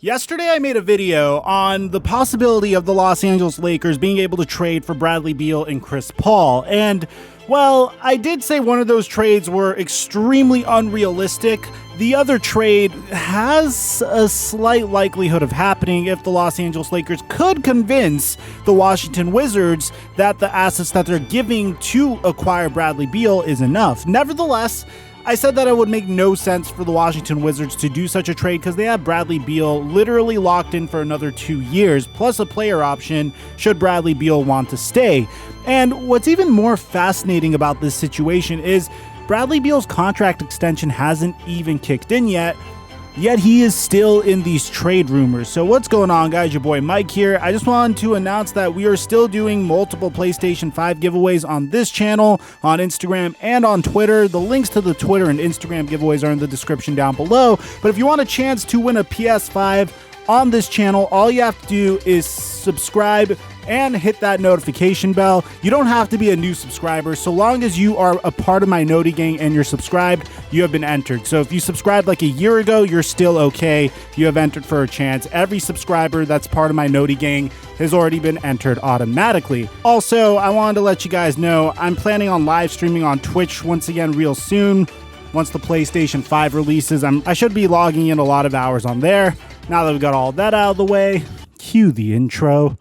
Yesterday, I made a video on the possibility of the Los Angeles Lakers being able to trade for Bradley Beal and Chris Paul. And, well, I did say one of those trades were extremely unrealistic. The other trade has a slight likelihood of happening if the Los Angeles Lakers could convince the Washington Wizards that the assets that they're giving to acquire Bradley Beal is enough. Nevertheless, I said that it would make no sense for the Washington Wizards to do such a trade because they have Bradley Beal literally locked in for another 2 years, plus a player option should Bradley Beal want to stay. And what's even more fascinating about this situation is Bradley Beal's contract extension hasn't even kicked in yet he is still in these trade rumors. So what's going on, guys? Your boy Mike here. I just wanted to announce that we are still doing multiple PlayStation 5 giveaways on this channel, on Instagram, and on Twitter. The links to the Twitter and Instagram giveaways are in the description down below. But if you want a chance to win a PS5 on this channel, all you have to do is subscribe and hit that notification bell. You don't have to be a new subscriber. So long as you are a part of my Noti gang and you're subscribed, you have been entered. So if you subscribed like a year ago, you're still okay. You have entered for a chance. Every subscriber that's part of my Noti gang has already been entered automatically. Also, I wanted to let you guys know I'm planning on live streaming on Twitch once again real soon. Once the PlayStation 5 releases, I should be logging in a lot of hours on there. Now that we got all that out of the way, cue the intro.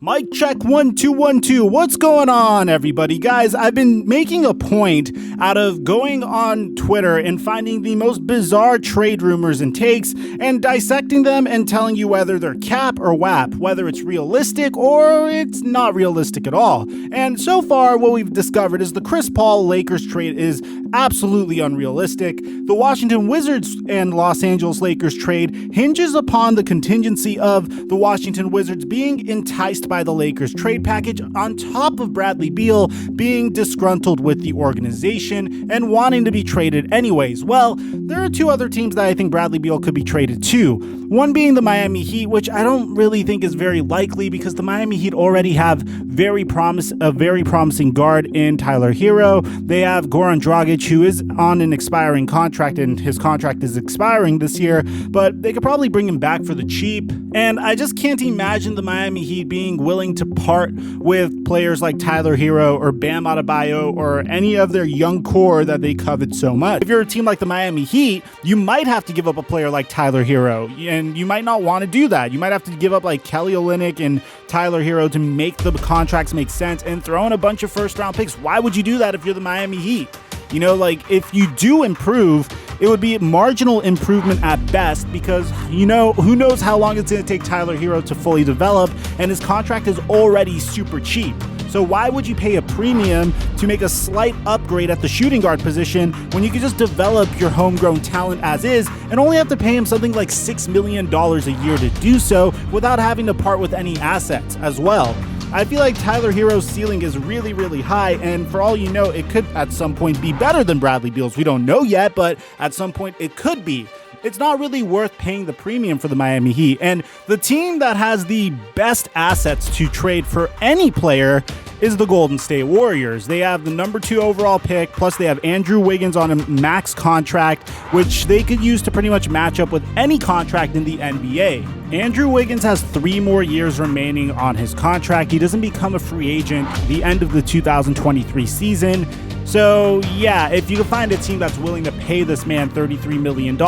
Mic check 1 2 1 2. What's going on, everybody? Guys, I've been making a point out of going on Twitter and finding the most bizarre trade rumors and takes and dissecting them and telling you whether they're cap or WAP, whether it's realistic or it's not realistic at all. And so far, what we've discovered is the Chris Paul Lakers trade is absolutely unrealistic. The Washington Wizards and Los Angeles Lakers trade hinges upon the contingency of the Washington Wizards being enticed by the Lakers trade package on top of Bradley Beal being disgruntled with the organization and wanting to be traded anyways. Well, there are two other teams that I think Bradley Beal could be traded to. One being the Miami Heat, which I don't really think is very likely because the Miami Heat already have a very promising guard in Tyler Hero. They have Goran Dragic, who is on an expiring contract, and his contract is expiring this year, but they could probably bring him back for the cheap. And I just can't imagine the Miami Heat being willing to part with players like Tyler Hero or Bam Adebayo or any of their young core that they covet so much. If you're a team like the Miami Heat, you might have to give up a player like Tyler Hero, and you might not want to do that. You might have to give up like Kelly Olynyk and Tyler Hero to make the contracts make sense and throw in a bunch of first-round picks. Why would you do that if you're the Miami Heat? You know, like, if you do improve, it would be a marginal improvement at best because, you know, who knows how long it's going to take Tyler Hero to fully develop, and his contract is already super cheap. So why would you pay a premium to make a slight upgrade at the shooting guard position when you can just develop your homegrown talent as is and only have to pay him something like $6 million a year to do so without having to part with any assets as well? I feel like Tyler Hero's ceiling is really, really high, and for all you know, it could at some point be better than Bradley Beal's. We don't know yet, but at some point it could be. It's not really worth paying the premium for the Miami Heat, and the team that has the best assets to trade for any player is the Golden State Warriors. They have the number 2 overall pick, plus they have Andrew Wiggins on a max contract, which they could use to pretty much match up with any contract in the NBA. Andrew Wiggins has 3 more years remaining on his contract. He doesn't become a free agent the end of the 2023 season. So yeah, if you can find a team that's willing to pay this man $33 million,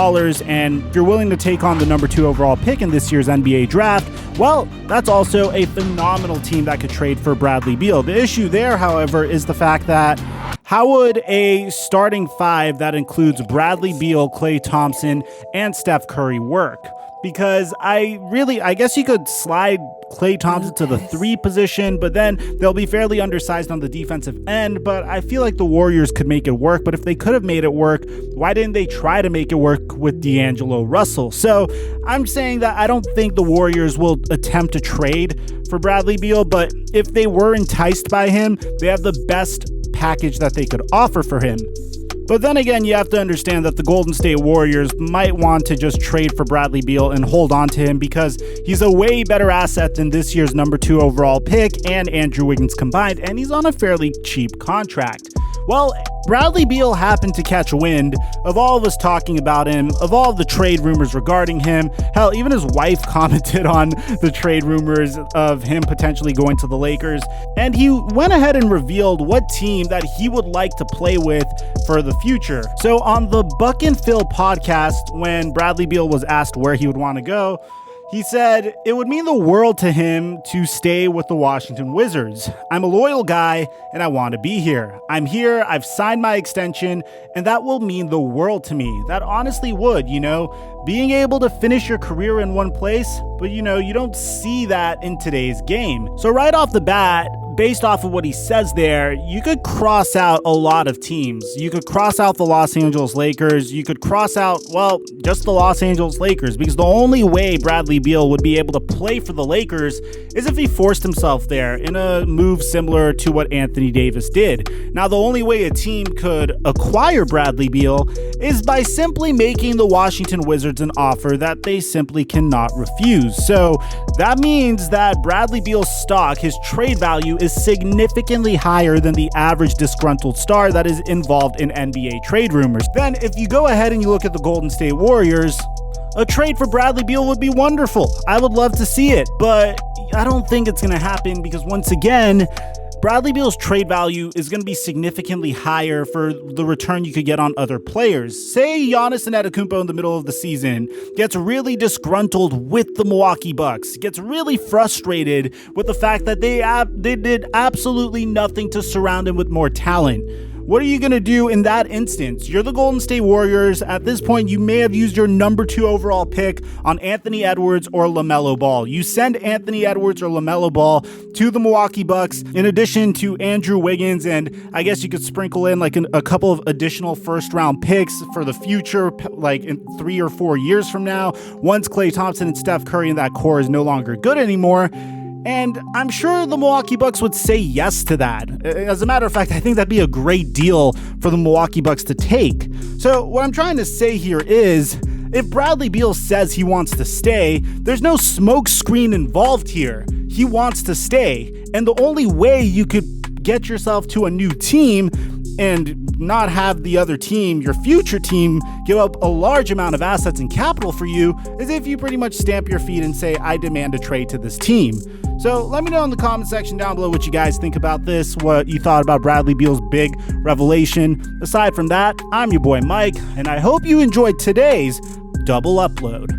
and if you're willing to take on the number 2 overall pick in this year's NBA draft, well, that's also a phenomenal team that could trade for Bradley Beal. The issue there, however, is the fact that how would a starting 5 that includes Bradley Beal, Klay Thompson, and Steph Curry work? Because I guess you could slide Klay Thompson to the 3 position, but then they'll be fairly undersized on the defensive end. But I feel like the Warriors could make it work. But if they could have made it work, why didn't they try to make it work with D'Angelo Russell? So I'm saying that I don't think the Warriors will attempt to trade for Bradley Beal, but if they were enticed by him, they have the best package that they could offer for him. But then again, you have to understand that the Golden State Warriors might want to just trade for Bradley Beal and hold on to him because he's a way better asset than this year's number 2 overall pick and Andrew Wiggins combined, and he's on a fairly cheap contract. Well, Bradley Beal happened to catch wind of all of us talking about him, of all of the trade rumors regarding him. Hell, even his wife commented on the trade rumors of him potentially going to the Lakers. And he went ahead and revealed what team that he would like to play with for the future. So on the Buck and Phil podcast, when Bradley Beal was asked where he would want to go, he said it would mean the world to him to stay with the Washington Wizards. I'm a loyal guy and I want to be here. I'm here, I've signed my extension, and that will mean the world to me. That honestly would, being able to finish your career in one place, but you don't see that in today's game. So right off the bat, based off of what he says there, you could cross out a lot of teams. You could cross out the Los Angeles Lakers. You could cross out, just the Los Angeles Lakers, because the only way Bradley Beal would be able to play for the Lakers is if he forced himself there in a move similar to what Anthony Davis did. Now, the only way a team could acquire Bradley Beal is by simply making the Washington Wizards an offer that they simply cannot refuse. So that means that Bradley Beal's stock, his trade value, is significantly higher than the average disgruntled star that is involved in NBA trade rumors. Then, if you go ahead and you look at the Golden State Warriors, a trade for Bradley Beal would be wonderful. I would love to see it, but I don't think it's going to happen because, once again, Bradley Beal's trade value is going to be significantly higher for the return you could get on other players. Say Giannis Antetokounmpo in the middle of the season gets really disgruntled with the Milwaukee Bucks, gets really frustrated with the fact that they did absolutely nothing to surround him with more talent. What are you going to do in that instance? You're the Golden State Warriors. At this point, you may have used your number 2 overall pick on Anthony Edwards or LaMelo Ball. You send Anthony Edwards or LaMelo Ball to the Milwaukee Bucks, in addition to Andrew Wiggins, and I guess you could sprinkle in like a couple of additional first-round picks for the future, like in 3 or 4 years from now, once Klay Thompson and Steph Curry in that core is no longer good anymore. And I'm sure the Milwaukee Bucks would say yes to that. As a matter of fact, I think that'd be a great deal for the Milwaukee Bucks to take. So what I'm trying to say here is, if Bradley Beal says he wants to stay, there's no smoke screen involved here. He wants to stay. And the only way you could get yourself to a new team and not have the other team, your future team, give up a large amount of assets and capital for you is if you pretty much stamp your feet and say, I demand a trade to this team. So let me know in the comment section down below what you guys think about this, what you thought about Bradley Beal's big revelation. Aside from that, I'm your boy Mike, and I hope you enjoyed today's double upload.